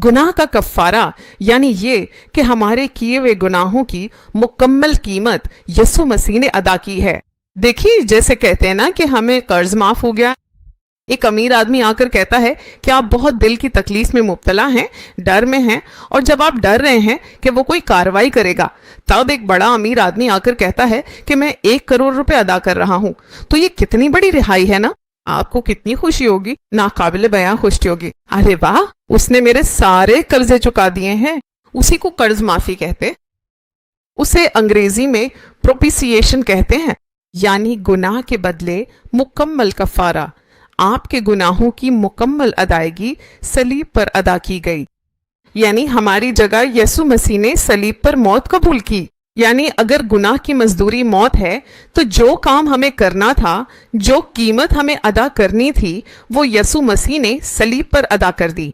गुनाह का कफ़ारा यानी ये कि हमारे किए हुए गुनाहों की मुकम्मल कीमत यसु मसीह ने अदा की है। देखिए, जैसे कहते हैं ना कि हमें कर्ज माफ हो गया। एक अमीर आदमी आकर कहता है कि आप बहुत दिल की तकलीफ में मुब्तला हैं, डर में हैं, और जब आप डर रहे हैं कि वो कोई कार्रवाई करेगा, तब एक बड़ा अमीर आदमी आकर कहता है कि मैं 1 करोड़ रुपए अदा कर रहा हूं। तो ये कितनी बड़ी रिहाई है ना। आपको कितनी खुशी होगी, नाकाबिले बयां खुशी होगी। अरे वाह, उसने मेरे सारे कर्जे चुका दिए हैं। उसी को कर्ज माफी कहते। उसे अंग्रेजी में प्रोपिसिएशन कहते हैं, यानी गुनाह के बदले मुकम्मल कफारा। आपके गुनाहों की मुकम्मल अदायगी सलीब पर अदा की गई, यानी हमारी जगह यसु मसीह ने सलीब पर मौत कबूल की। यानी अगर गुनाह की मजदूरी मौत है, तो जो काम हमें करना था, जो कीमत हमें अदा करनी थी, वो यसु मसीह ने सलीब पर अदा कर दी।